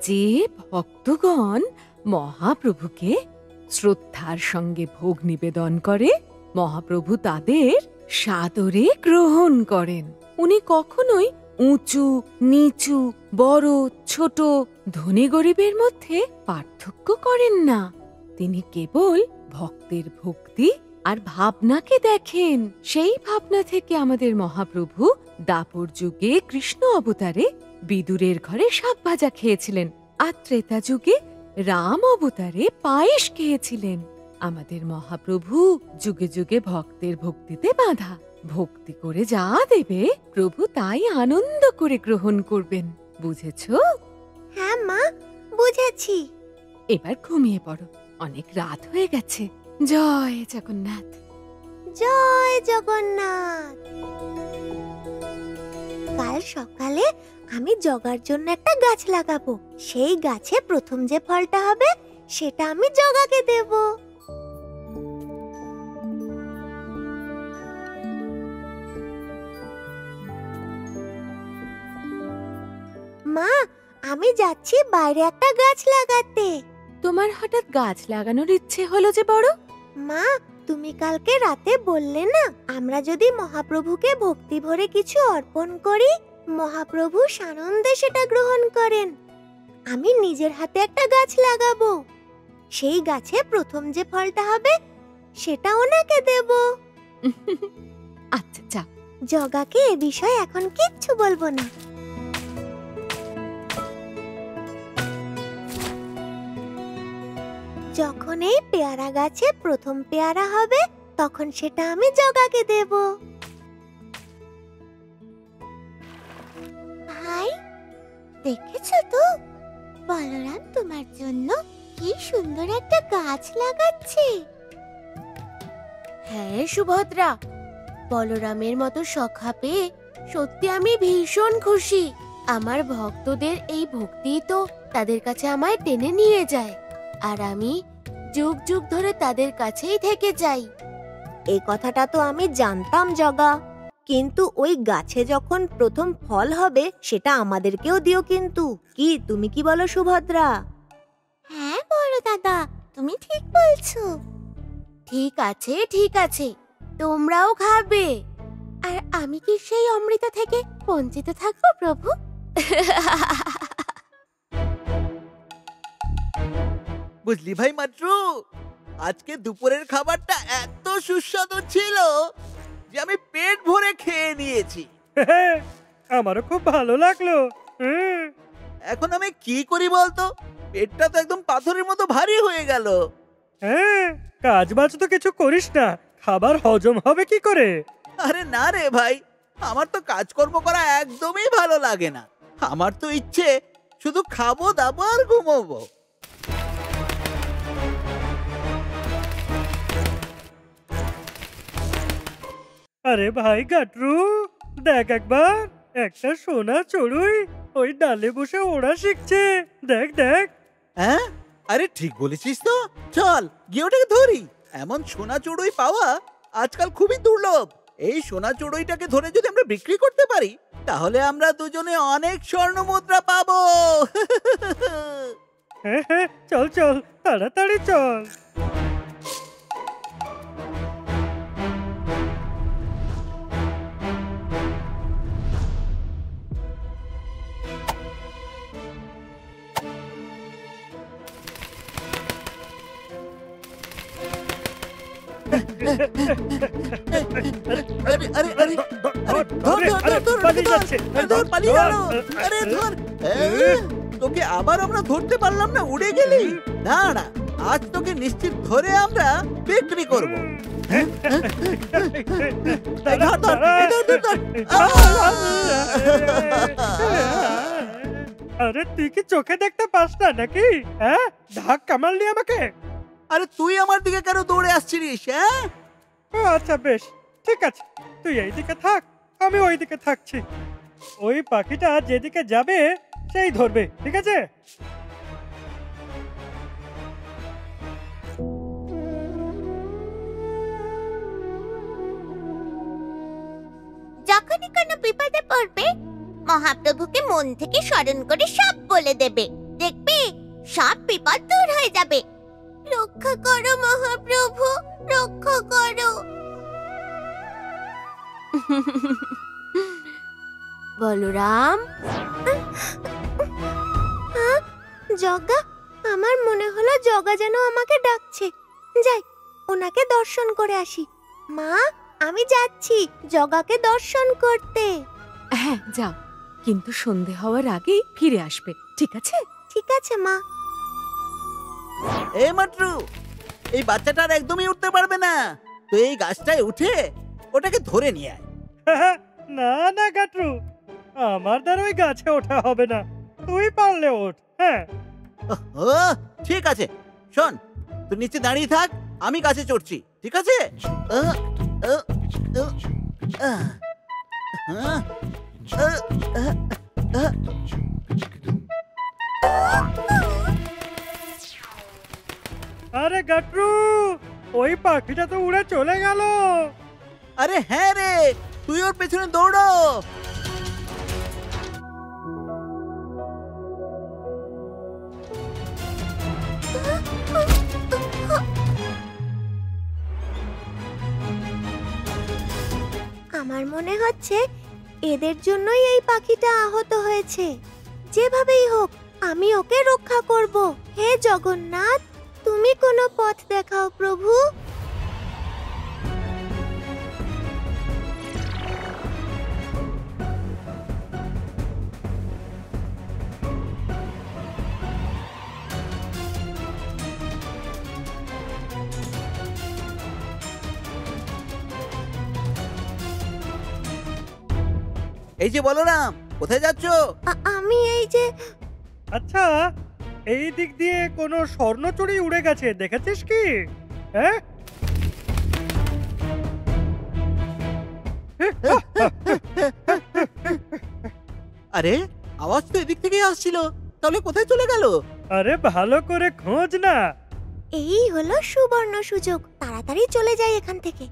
যে ভক্তগণ মহাপ্রভুকে শ্রদ্ধার সঙ্গে ভোগ নিবেদন করে, মহাপ্রভু তাদের সাদরে গ্রহণ করেন। উনি কখনোই উঁচু নিচু, বড় ছোট, ধনী গরিবের মধ্যে পার্থক্য করেন না। তিনি কেবল ভক্তের ভক্তি আর ভাবনাকে দেখেন। সেই ভাবনা থেকে আমাদের মহাপ্রভু দাপর যুগে কৃষ্ণ অবতারে বিদুরের ঘরে শাক ভাজা খেয়েছিলেন, আর ত্রেতা যুগে রাম অবতারে পায়েস খেয়েছিলেন। আমাদের মহাপ্রভু যুগে যুগে ভক্তের ভক্তিতে বাঁধা। ভক্তি করে যা দেবে প্রভু তাই আনন্দ করে গ্রহণ করবেন। বুঝেছো? হ্যাঁ মা, বুঝেছি। এবার ঘুমিয়ে পড়ো, অনেক রাত হয়ে গেছে। জয় জগন্নাথ। জয় জগন্নাথ। কাল সকালে আমি জগার জন্য একটা গাছ লাগাবো। সেই গাছে প্রথম যে ফলটা হবে সেটা আমি জগাকে দেব। মা, আমি যাচ্ছি বাইরে একটা গাছ লাগাতে। তোমার হঠাৎ গাছ লাগানোর ইচ্ছে হলো যে বড়? মা, তুমি কালকে রাতে বললে না, আমরা যদি মহাপ্রভুকে ভক্তি ভরে কিছু অর্পণ করি, মহাপ্রভু সানন্দে সেটা গ্রহণ করেন। আমি নিজের হাতে একটা গাছ লাগাবো। সেই গাছে প্রথম যে ফলটা হবে সেটা ওনাকে দেব। আচ্ছা যা। জগাকে এ বিষয়ে এখন কিচ্ছু বলবো না। যখন এই পেয়ারা গাছে প্রথম পেয়ারা হবে তখন সেটা আমি জগাকে দেব। ভাই, দেখেছো তো বলরাম তোমার জন্য কি সুন্দর একটা গাছ লাগাচ্ছে। হ্যাঁ সুভদ্রা, বলরামের মতো সখা পেয়ে সত্যি আমি ভীষণ খুশি। আমার ভক্তদের এই ভক্তি তো তাদের কাছে আমায় টেনে নিয়ে যায়, আর আমি যুগ যুগ ধরে তাদের কাছেই থেকে যাই। এই কথাটা তো আমি জানতাম জগা, কিন্তু ওই গাছে যখন প্রথম ফল হবে সেটা আমাদেরকেও দিও কিন্তু। কি তুমি কি বলো সুভদ্রা? হ্যাঁ বলো দাদা, তুমি ঠিক বলছো। ঠিক আছে ঠিক আছে, তোমরাও খাবে। আর আমি কি সেই অমৃত থেকে বঞ্চিত থাকবো প্রভু? বুঝলি ভাই মাত্রু, আজকে দুপুরের খাবারটা এত সুস্বাদু ছিল যে আমি পেট ভরে খেয়ে নিয়েছি। আমারও খুব ভালো লাগলো। এখন আমি কি করি বলতো? পেটটা তো একদম পাথরের মতো ভারী হয়ে গেল। হ্যাঁ, কাজ বাজ তো কিছু করিস না, খাবার হজম হবে কি করে? আরে না রে ভাই, আমার তো কাজকর্ম করা একদমই ভালো লাগে না। আমার তো ইচ্ছে শুধু খাবো দাবো আর ঘুমোবো। আরে ভাই গাটরু, দেখ একবার, একটা সোনা চড়ুই ওই ডালে বসে ওড়া শিখছে। দেখ দেখ। হ্যাঁ, আরে ঠিক বলেছিস তো। চল গিয়ে ওটাকে ধরি। এমন সোনা চড়ুই পাওয়া আজকাল খুবই দুর্লভ। এই সোনা চড়ুইটাকে ধরে যদি আমরা বিক্রি করতে পারি তাহলে আমরা দুজনে অনেক স্বর্ণ মুদ্রা পাবো। হ্যাঁ হ্যাঁ, চল চল, তাড়াতাড়ি চল। আরে আরে আরে ধর ধর ধর ধর, পালিয়ে গেল। আরে ধর, তোকে আবার আমরা ধরতে পারলাম না, উড়ে গেলি। না না, আজ তোকে নিশ্চিত ধরে আমরা বিক্রি করব। আরে তুই কি চোখে দেখতে পাস না নাকি? হ্যাঁ, ধাক্কা মারলি আমাকে। আরে তুই আমার দিকে কেন দৌড়ে আসছিস? হ্যাঁ আচ্ছা বেশ, ঠিক আছে, তুই এইদিকে থাক, আমি ওইদিকে থাকছি। ওই পাখিটা যেদিকে যাবে সেই ধরবে, ঠিক আছে? যখনই কোনো বিপদে পড়বে মহাপ্রভুকে মন থেকে স্মরণ করে সব বলে দেবে, দেখবে সব বিপদ দূর হয়ে যাবে। রক্ষা করো মহাপ্রভু, রক্ষা করো। বলরাম, জগা, আমার মনে হলো জগা যেন আমাকে ডাকছে। যাই, ওনাকে দর্শন করে আসি। মা, আমি যাচ্ছি জগাকে দর্শন করতে। হ্যাঁ যাও, কিন্তু সন্ধে হওয়ার আগেই ফিরে আসবে, ঠিক আছে? ঠিক আছে মা। এই মাট্রু, এই বাচ্চাটা আর একদমই উঠতে পারবে না। তো এই গাছটায় উঠে ওটাকে ধরে নিয়ে আয়। না না গাট্টু, আমার দ্বারা ওই গাছে ওঠা হবে না। তুই পারলে ওঠ। হ্যাঁ, ও ঠিক আছে, শোন, তুই নিচে দাঁড়িয়ে থাক, আমি গাছে চড়ছি, ঠিক আছে? আহ, আহ, আহ, আহ, আহ, আহ, আহ। আরে গাট্টু, ওই পাখিটা তো উড়ে চলে গেল। আরে হ্যাঁ রে, তুই ওর পেছনে দৌড়ো। আমার মনে হচ্ছে এদের জন্যই এই পাখিটা আহত হয়েছে। যেভাবেই হোক আমি ওকে রক্ষা করব। হে জগন্নাথ, তুমি কোনো পথ দেখাও প্রভু। এই যে বলরাম, কোথায় যাচ্ছ? আমি এই যে আচ্ছা, এই দিক দিয়ে কোনো স্বর্ণচুরি উড়ে গেছে, দেখেছিস কি? হ্যাঁ, আরে আওয়াজ তো এদিক থেকেই আসছিল, তাহলে কোথায় চলে গেল? আরে ভালো করে খোঁজ না। এই হলো সুবর্ণ সুযোগ, তাড়াতাড়ি চলে যাই এখান থেকে।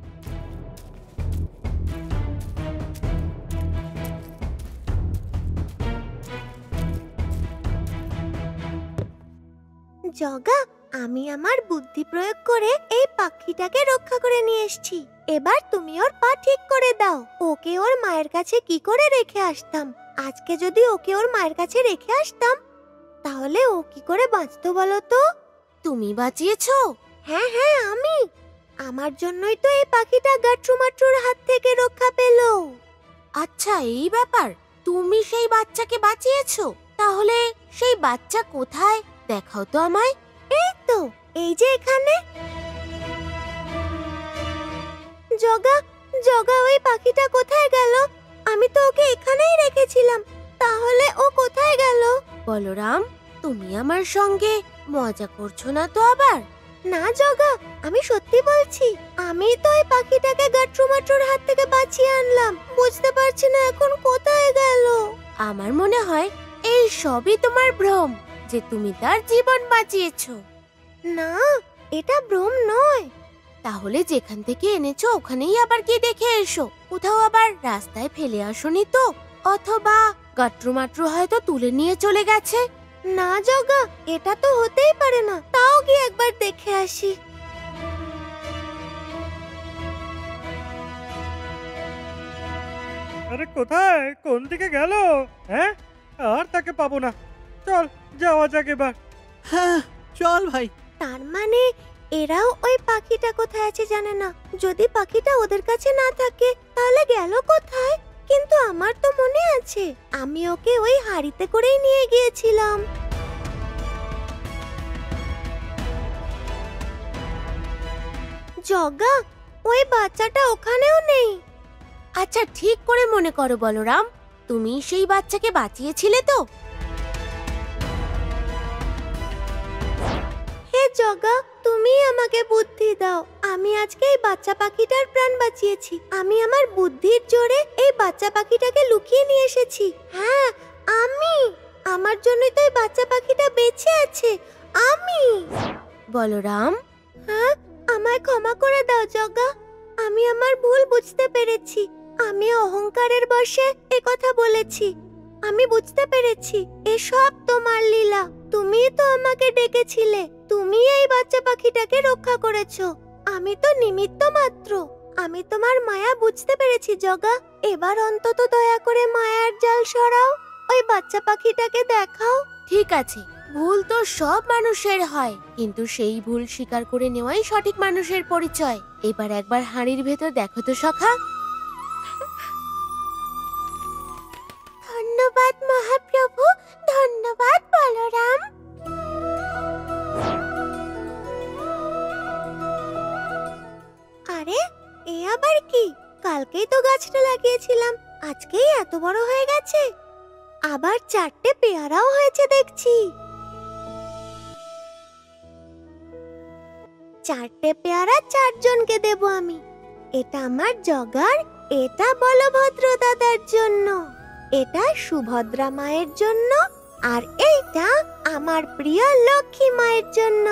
জগা, আমি আমার বুদ্ধি প্রয়োগ করে এই পাখিটাকে রক্ষা করে নিয়ে এসেছি। এবার তুমি ওর পা ঠিক করে দাও। ওকে ওর মায়ের কাছে কি করে রেখে আসতাম? আজকে যদি ওকে ওর মায়ের কাছে রেখে আসতাম, তাহলে ও কি করে বাঁচতো বলো তো? তুমি বাঁচিয়েছো? হ্যাঁ হ্যাঁ, আমি। আমার জন্যই তো এই পাখিটা গাট্টুমাট্টুর হাত থেকে রক্ষা পেল। আচ্ছা, এই ব্যাপার। তুমি সেই বাচ্চাকে বাঁচিয়েছো? তাহলে সেই বাচ্চা কোথায়? দেখাও তো আমায়। এই তো, এই যে এখানে। জগা, জগা, ওই পাখিটা কোথায় গেল? আমি তো ওকে এখানেই রেখেছিলাম, তাহলে ও কোথায় গেল? বলরাম, তুমি আমার সঙ্গে মজা করছো না তো আবার? না জগা, আমি সত্যি বলছি। আমি তো ওই পাখিটাকে গাট্টুমাট্টুর হাত থেকে বাঁচিয়ে আনলাম। বুঝতে পারছি না এখন কোথায় গেল। আমার মনে হয় এই সবই তোমার ভ্রম, যে তুমি তার জীবন বাঁচিয়েছো। না, এটা ভ্রম নয়। তাহলে যেখান থেকে এনেছো ওখানেই আবার গিয়ে দেখে এসো। কোথাও আবার রাস্তায় ফেলে আসোনি তো? অথবা গাট্টুমাট্টু হয়তো তুলে নিয়ে চলে গেছে। না জগা, এটা তো হতেই পারে না। তাও গিয়ে একবার দেখে আসি। আরে কোথায়, কোন দিকে গেল? হ্যাঁ, আর তাকে পাবো না। চল যাওয়া যাক এবার। হ্যাঁ চল ভাই। তার মানে এরাও ওই পাখিটা কোথায় আছে জানে না। যদি পাখিটা ওদের কাছে না থাকে তাহলে গেল কোথায়? কিন্তু আমার তো মনে আছে, আমি ওকে ওই হাড়িতে করেই নিয়ে গিয়েছিলাম। জগা, ওই বাচ্চাটা ওখানেও নেই। আচ্ছা, ঠিক করে মনে করো বলরাম, তুমি সেই বাচ্চাকে বাঁচিয়েছিলে তো? হে জগা, তুমি আমাকে বুদ্ধি দাও। আমি আজকে এই বাচ্চা পাখিটার প্রাণ বাঁচিয়েছি। আমি আমার বুদ্ধির জোরে এই বাচ্চা পাখিটাকে লুকিয়ে নিয়ে এসেছি। হ্যাঁ, আমি। আমার জন্যই তো এই বাচ্চা পাখিটা বেঁচে আছে। আমি। বলরাম, হ্যাঁ, আমায় ক্ষমা করে দাও জগা। আমি আমার ভুল বুঝতে পেরেছি। আমি অহংকারের বশে এই কথা বলেছি। আমি বুঝতে পেরেছি এসব তোমার লীলা। তুমিই তো আমাকে ডেকেছিলে, তুমি এই বাচ্চা পাখিটাকে রক্ষা করেছো। আমি তো নিমিত্ত মাত্র। আমি তোমার মায়া বুঝতে পেরেছি জগা। এবার অন্তত দয়া করে মায়ার জাল সরাও, ওই বাচ্চা পাখিটাকে দেখাও। ঠিক আছে, ভুল তো সব মানুষের হয়, কিন্তু সেই ভুল স্বীকার করে নেওয়াই সঠিক মানুষের পরিচয়। এবার একবার হাঁড়ির ভেতর দেখো তো সখা। ধন্যবাদ মহাপ্রভু, ধন্যবাদ বলরাম। আরে এ আবার কি? কালকেই তো গাছটা লাগিয়েছিলাম, আজকেই এত বড় হয়ে গেছে। আবার 4টে পেয়ারাও হয়েছে দেখছি। 4টে পেয়ারা 4 জনকে দেব আমি। এটা আমার জগার, এটা বলভদ্র দাদার জন্য, এটা সুভদ্রা মায়ের জন্য, আর এইটা আমার প্রিয় লক্ষ্মী মায়ের জন্য।